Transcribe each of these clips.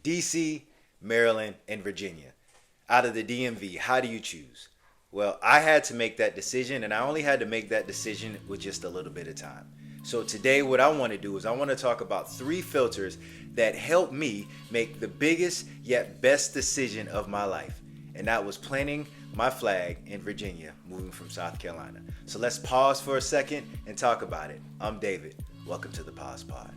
DC, Maryland, and Virginia. Out of the DMV, how do you choose? Well, I had to make that decision, and I only had to make that decision with just a little bit of time. So today what I want to do is I want to talk about 3 filters that helped me make the biggest yet best decision of my life. And that was planting my flag in Virginia, moving from South Carolina. So let's pause for a second and talk about it. I'm David. Welcome to the Pause Pod.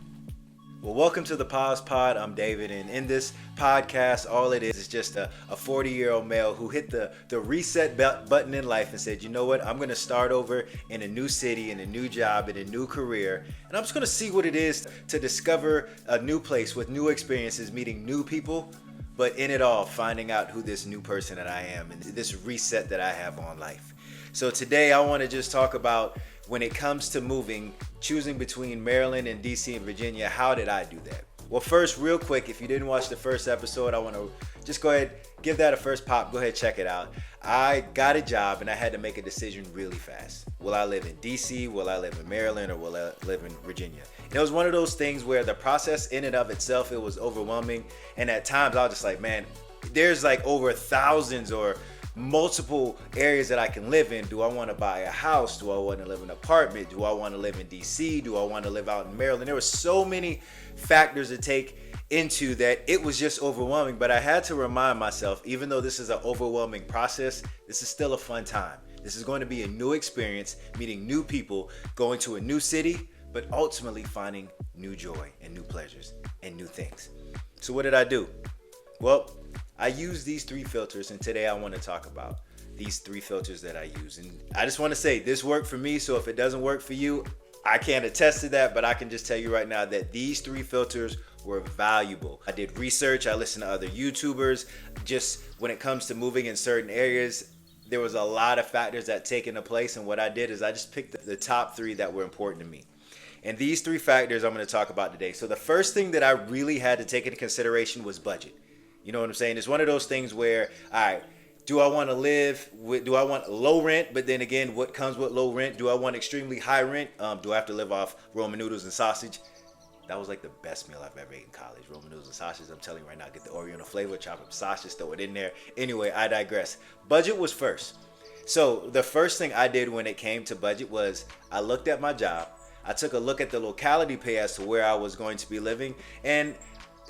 Well, welcome to the Pause Pod. I'm David, and in this podcast, all it is just a 40-year-old male who hit the reset button in life and said, you know what, I'm going to start over in a new city, in a new job, in a new career, and I'm just going to see what it is to discover a new place with new experiences, meeting new people, but in it all, finding out who this new person that I am and this reset that I have on life. So today I want to just talk about when it comes to moving, choosing between Maryland and DC and Virginia, how did I do that? Well, first, real quick, if you didn't watch the first episode, I want to just go ahead, give that a first pop. Go ahead, check it out. I got a job and I had to make a decision really fast. Will I live in DC? Will I live in Maryland? Or will I live in Virginia? And it was one of those things where the process in and of itself, it was overwhelming. And at times I was just like, man, there's like over thousands or multiple areas that I can live in. Do I want to buy a house? Do I want to live in an apartment? Do I want to live in DC? Do I want to live out in Maryland? There were so many factors to take into that it was just overwhelming. But I had to remind myself, even though this is an overwhelming process, this is still a fun time. This is going to be a new experience, meeting new people, going to a new city, but ultimately finding new joy and new pleasures and new things. So what did I do? Well, I use these 3 filters, and today I want to talk about these 3 filters that I use. And I just want to say this worked for me, so if it doesn't work for you, I can't attest to that, but I can just tell you right now that these 3 filters were valuable. I did research, I listened to other YouTubers. Just when it comes to moving in certain areas, there was a lot of factors that take into place, and what I did is I just picked the top 3 that were important to me. And these 3 factors I'm going to talk about today. So the first thing that I really had to take into consideration was budget. You know what I'm saying? It's one of those things where, all right, do I want low rent? But then again, what comes with low rent? Do I want extremely high rent? Do I have to live off Roman noodles and sausage? That was like the best meal I've ever ate in college. Roman noodles and sausage. I'm telling you right now, get the Oriental flavor, chop up sausage, throw it in there. Anyway, I digress. Budget was first. So the first thing I did when it came to budget was I looked at my job. I took a look at the locality pay as to where I was going to be living, and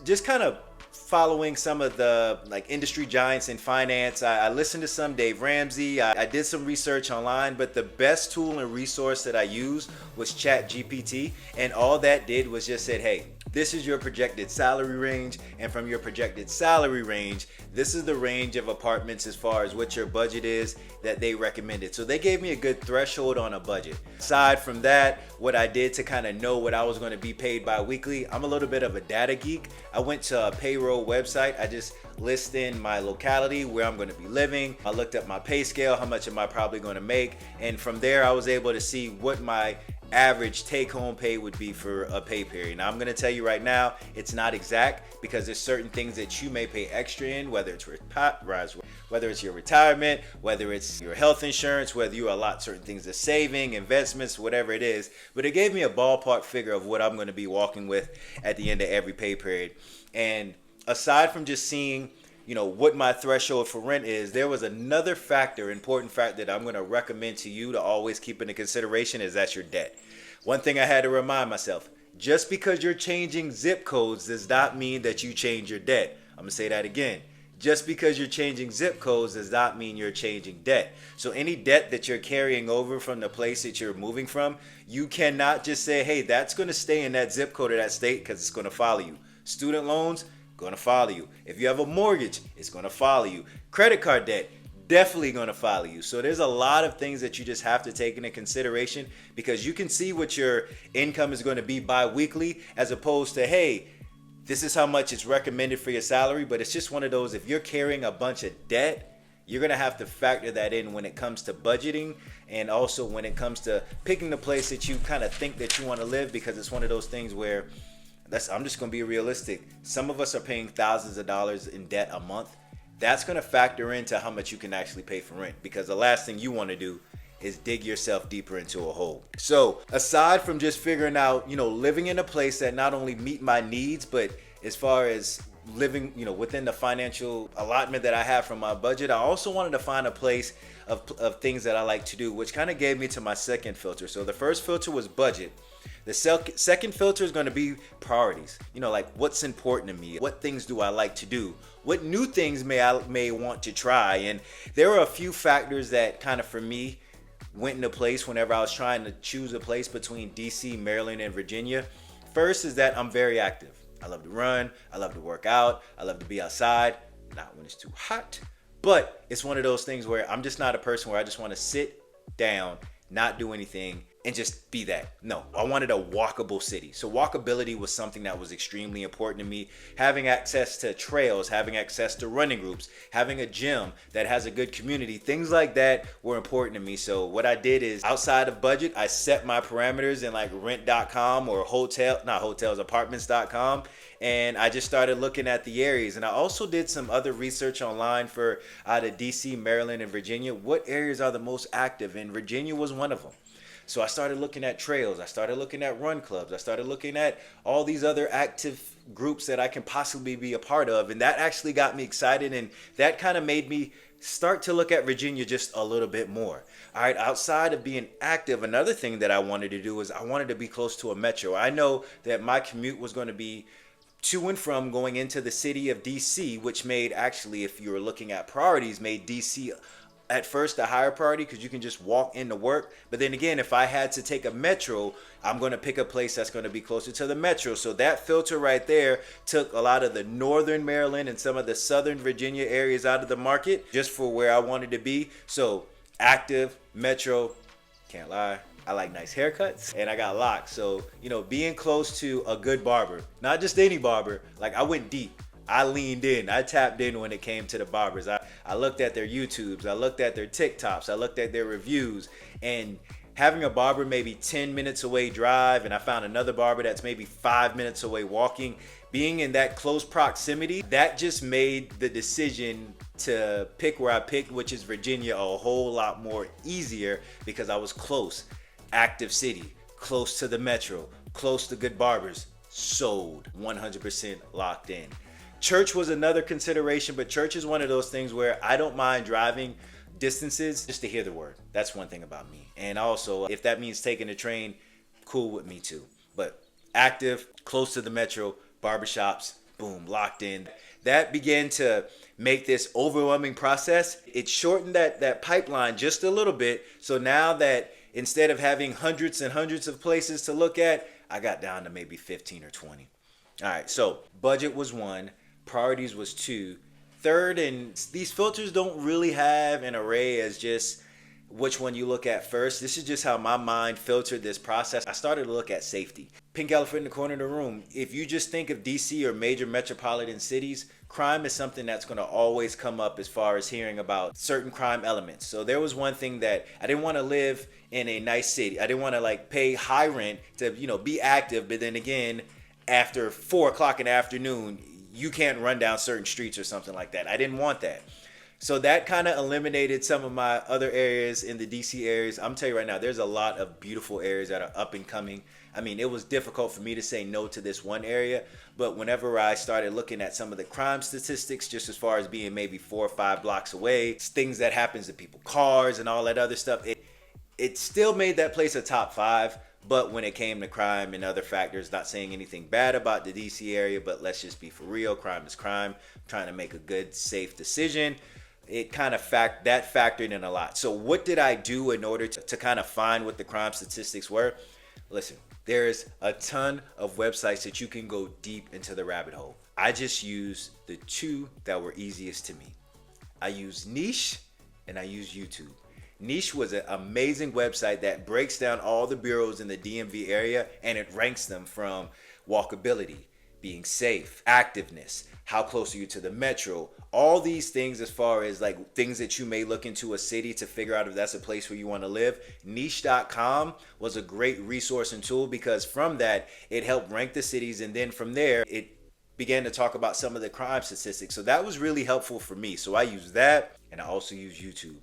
just kind of following some of the industry giants in finance. I listened to some Dave Ramsey. I did some research online, but the best tool and resource that I used was ChatGPT, and all that did was just said, hey, this is your projected salary range, and from your projected salary range, this is the range of apartments as far as what your budget is that they recommended. So they gave me a good threshold on a budget. Aside from that, what I did to kind of know what I was going to be paid bi-weekly, I'm a little bit of a data geek. I went to a payroll website. I just list in my locality, where I'm going to be living. I looked up my pay scale, how much am I probably going to make, and from there I was able to see what my average take-home pay would be for a pay period. Now I'm going to tell you right now, it's not exact because there's certain things that you may pay extra in, whether it's your retirement, whether it's your health insurance, whether you allot certain things to saving, investments, whatever it is. But it gave me a ballpark figure of what I'm going to be walking with at the end of every pay period. And aside from just seeing what my threshold for rent is, there was another important factor that I'm going to recommend to you to always keep into consideration, is that's your debt. One thing I had to remind myself, just because you're changing zip codes does not mean that you change your debt. I'm going to say that again. Just because you're changing zip codes does not mean you're changing debt. So any debt that you're carrying over from the place that you're moving from, you cannot just say, hey, that's going to stay in that zip code of that state because it's going to follow you. Student loans, going to follow you. If you have a mortgage, it's going to follow you. Credit card debt, definitely going to follow you. So there's a lot of things that you just have to take into consideration, because you can see what your income is going to be bi-weekly as opposed to, hey, this is how much it's recommended for your salary. But it's just one of those, if you're carrying a bunch of debt, you're going to have to factor that in when it comes to budgeting, and also when it comes to picking the place that you kind of think that you want to live, because it's one of those things where I'm just going to be realistic. Some of us are paying thousands of dollars in debt a month. That's going to factor into how much you can actually pay for rent, because the last thing you want to do is dig yourself deeper into a hole. So aside from just figuring out, living in a place that not only meet my needs, but as far as living, within the financial allotment that I have from my budget, I also wanted to find a place of things that I like to do, which kind of gave me to my second filter. So the first filter was budget. The second filter is going to be priorities. Like what's important to me, what things do I like to do, what new things I may want to try. And there were a few factors that kind of for me went into place whenever I was trying to choose a place between DC, Maryland, and Virginia. First is that I'm very active. I love to run, I love to work out, I love to be outside, not when it's too hot. But it's one of those things where I'm just not a person where I just want to sit down, not do anything, and just be that. No, I wanted a walkable city. So walkability was something that was extremely important to me. Having access to trails, having access to running groups, having a gym that has a good community, things like that were important to me. So what I did is, outside of budget, I set my parameters in like rent.com or apartments.com. And I just started looking at the areas. And I also did some other research online for out of DC, Maryland, and Virginia. What areas are the most active? And Virginia was one of them. So I started looking at trails, I started looking at run clubs, I started looking at all these other active groups that I can possibly be a part of. And that actually got me excited, and that kind of made me start to look at Virginia just a little bit more. All right, outside of being active, another thing that I wanted to do was I wanted to be close to a metro. I know that my commute was going to be to and from going into the city of DC, which made, actually, if you were looking at priorities, made DC at first a higher priority because you can just walk into work. But then again, if I had to take a metro, I'm going to pick a place that's going to be closer to the metro. So that filter right there took a lot of the northern Maryland and some of the southern Virginia areas out of the market just for where I wanted to be. So active, metro, can't lie, I like nice haircuts, and I got locks. So, being close to a good barber, not just any barber, like I went deep. I leaned in, I tapped in when it came to the barbers. I looked at their YouTubes, I looked at their TikToks, I looked at their reviews, and having a barber maybe 10 minutes away drive, and I found another barber that's maybe 5 minutes away walking, being in that close proximity, that just made the decision to pick where I picked, which is Virginia, a whole lot more easier because I was close. Active city, close to the metro, close to good barbers, sold, 100% locked in. Church was another consideration, but church is one of those things where I don't mind driving distances just to hear the word. That's one thing about me. And also, if that means taking a train, cool with me too. But active, close to the metro, barbershops, boom, locked in. That began to make this overwhelming process. It shortened that pipeline just a little bit. So now that instead of having hundreds and hundreds of places to look at, I got down to maybe 15 or 20. All right, so budget was one. Priorities was two. Third, and these filters don't really have an array as just which one you look at first. This is just how my mind filtered this process. I started to look at safety. Pink elephant in the corner of the room. If you just think of DC or major metropolitan cities, crime is something that's going to always come up as far as hearing about certain crime elements. So there was one thing that I didn't want to live in a nice city. I didn't want to pay high rent to, be active. But then again, after 4 o'clock in the afternoon, you can't run down certain streets or something like that. I didn't want that. So that kind of eliminated some of my other areas in the DC areas. I'm telling you right now, there's a lot of beautiful areas that are up and coming. I mean, it was difficult for me to say no to this one area, but whenever I started looking at some of the crime statistics, just as far as being maybe 4 or 5 blocks away, things that happens to people, cars and all that other stuff, it still made that place a top 5. But when it came to crime and other factors, not saying anything bad about the DC area, but let's just be for real, crime is crime. I'm trying to make a good, safe decision. It kind of factored in a lot. So what did I do in order to kind of find what the crime statistics were? Listen, there's a ton of websites that you can go deep into the rabbit hole. I just used the 2 that were easiest to me. I used Niche and I used YouTube. Niche was an amazing website that breaks down all the bureaus in the DMV area, and it ranks them from walkability, being safe, activeness, how close are you to the metro, all these things as far as things that you may look into a city to figure out if that's a place where you want to live. Niche.com was a great resource and tool because from that, it helped rank the cities, and then from there, it began to talk about some of the crime statistics. So that was really helpful for me. So I used that, and I also used YouTube.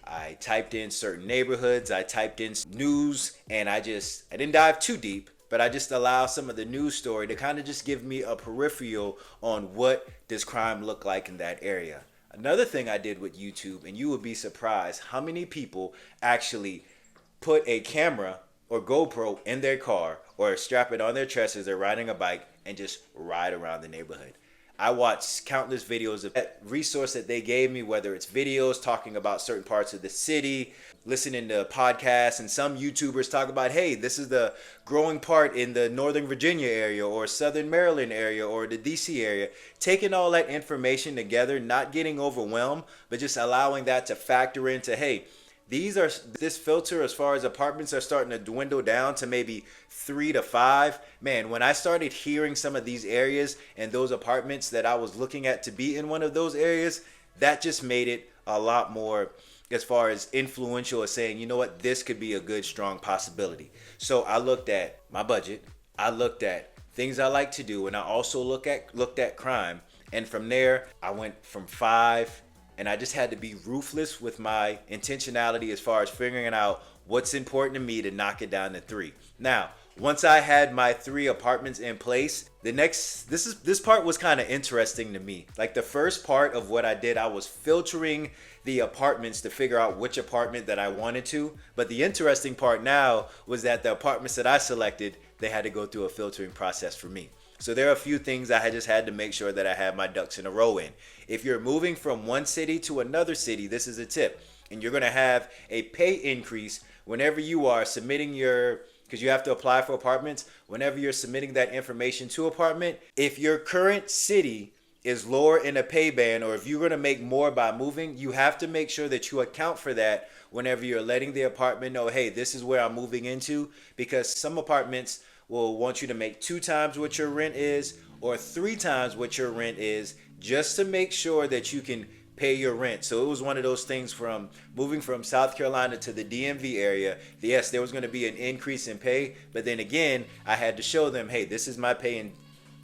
I typed in certain neighborhoods, I typed in news, and I didn't dive too deep, but I just allow some of the news story to kind of just give me a peripheral on what does crime look like in that area. Another thing I did with YouTube, and you would be surprised how many people actually put a camera or GoPro in their car or strap it on their chest as they're riding a bike and just ride around the neighborhood. I watched countless videos of that resource that they gave me, whether it's videos talking about certain parts of the city, listening to podcasts, and some YouTubers talk about, hey, this is the growing part in the Northern Virginia area or Southern Maryland area or the DC area. Taking all that information together, not getting overwhelmed, but just allowing that to factor into, hey, this filter as far as apartments are starting to dwindle down to maybe 3 to 5. Man, when I started hearing some of these areas and those apartments that I was looking at to be in one of those areas, that just made it a lot more as far as influential as saying, you know what, this could be a good, strong possibility. So I looked at my budget, I looked at things I like to do, and I also looked at crime. And from there, I went from 5, and I just had to be ruthless with my intentionality as far as figuring out what's important to me to knock it down to 3. Now, once I had my 3 apartments in place, this part was kind of interesting to me. Like the first part of what I did, I was filtering the apartments to figure out which apartment that I wanted to. But the interesting part now was that the apartments that I selected, they had to go through a filtering process for me. So there are a few things I just had to make sure that I had my ducks in a row in. If you're moving from one city to another city, this is a tip. And you're going to have a pay increase whenever you are submitting because you have to apply for apartments, whenever you're submitting that information to apartment. If your current city is lower in a pay band, or if you're going to make more by moving, you have to make sure that you account for that whenever you're letting the apartment know, hey, this is where I'm moving into, because some apartments will want you to make 2 times what your rent is or 3 times what your rent is just to make sure that you can pay your rent. So it was one of those things from moving from South Carolina to the DMV area. Yes, there was going to be an increase in pay, but then again, I had to show them, hey, this is my pay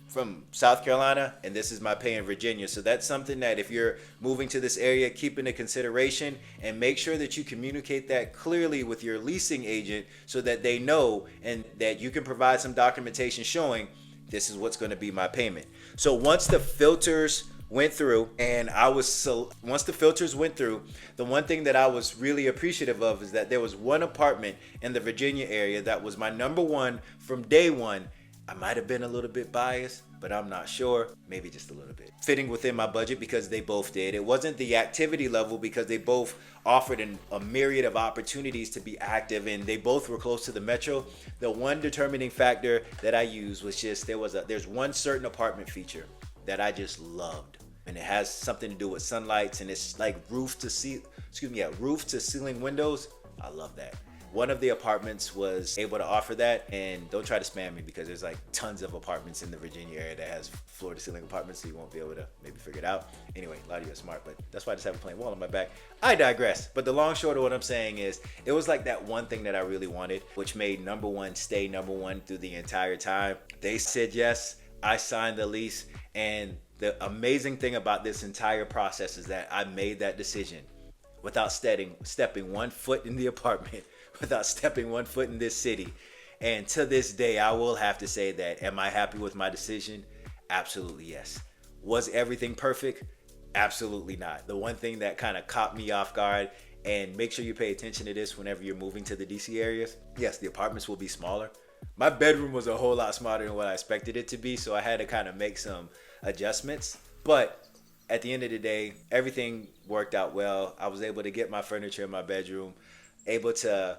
from South Carolina and this is my pay in Virginia. So that's something that if you're moving to this area, keep into consideration and make sure that you communicate that clearly with your leasing agent so that they know and that you can provide some documentation showing this is what's going to be my payment. So once the filters went through once the filters went through, the one thing that I was really appreciative of is that there was one apartment in the Virginia area that was my number one from day one. I might have been a little bit biased, but I'm not sure. Maybe just a little bit. Fitting within my budget because they both did. It wasn't the activity level because they both offered a myriad of opportunities to be active, and they both were close to the metro. The one determining factor that I used was just there's one certain apartment feature that I just loved. And it has something to do with sunlights, and it's like roof to ceiling windows. I love that. One of the apartments was able to offer that, and don't try to spam me because there's like tons of apartments in the Virginia area that has floor to ceiling apartments, so you won't be able to maybe figure it out. Anyway, a lot of you are smart, but that's why I just have a plain wall on my back. I digress. But the long short of what I'm saying is it was like that one thing that I really wanted, which made number one stay number one through the entire time. They said yes, I signed the lease, and the amazing thing about this entire process is that I made that decision without stepping one foot in the apartment, without stepping one foot in this city. And to this day, I will have to say that, am I happy with my decision? Absolutely yes. Was everything perfect? Absolutely not. The one thing that kind of caught me off guard, and make sure you pay attention to this whenever you're moving to the DC areas, yes, the apartments will be smaller. My bedroom was a whole lot smaller than what I expected it to be, so I had to kind of make some adjustments. But at the end of the day, everything worked out well. I was able to get my furniture in my bedroom, able to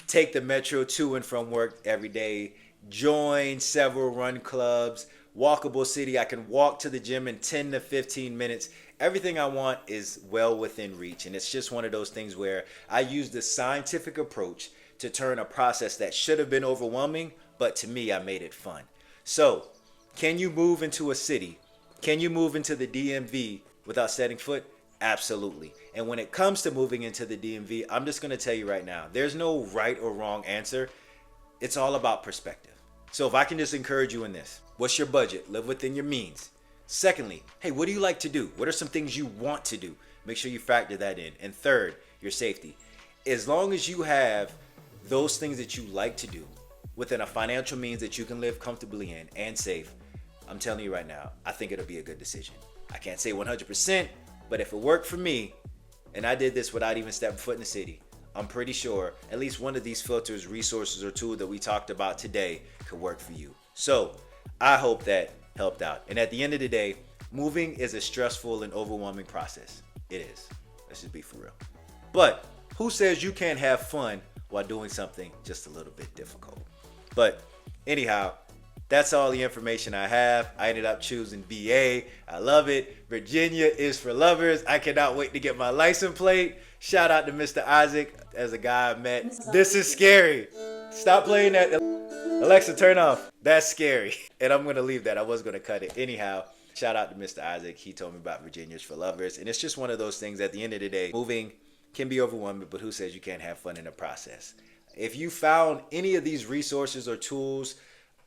take the metro to and from work every day, join several run clubs, walkable city. I can walk to the gym in 10 to 15 minutes. Everything I want is well within reach. And it's just one of those things where I use the scientific approach to turn a process that should have been overwhelming, but to me, I made it fun. So, can you move into a city? Can you move into the DMV without setting foot? Absolutely. And when it comes to moving into the DMV, I'm just going to tell you right now, there's no right or wrong answer. It's all about perspective. So if I can just encourage you in this, what's your budget? Live within your means. Secondly, hey, what do you like to do? What are some things you want to do? Make sure you factor that in. And third, your safety. As long as you have those things that you like to do within a financial means that you can live comfortably in and safe, I'm telling you right now, I think it'll be a good decision. I can't say 100%, but if it worked for me, and I did this without even stepping foot in the city, I'm pretty sure at least one of these filters, resources, or tool that we talked about today could work for you. So I hope that helped out. And at the end of the day, moving is a stressful and overwhelming process. It is. Let's just be for real. But who says you can't have fun while doing something just a little bit difficult? But anyhow, that's all the information I have. I ended up choosing VA. I love it. Virginia is for lovers. I cannot wait to get my license plate. Shout out to Mr. Isaac as a guy I met. This is scary. Stop playing that. Alexa, turn off. That's scary. And I'm going to leave that. I was going to cut it. Anyhow, shout out to Mr. Isaac. He told me about Virginia's for lovers. And it's just one of those things at the end of the day, moving can be overwhelming, but who says you can't have fun in the process? If you found any of these resources or tools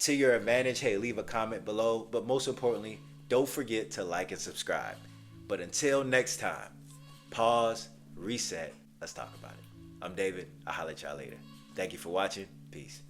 to your advantage, hey, leave a comment below. But most importantly, don't forget to like and subscribe. But until next time, pause, reset, let's talk about it. I'm David. I'll holler at y'all later. Thank you for watching. Peace.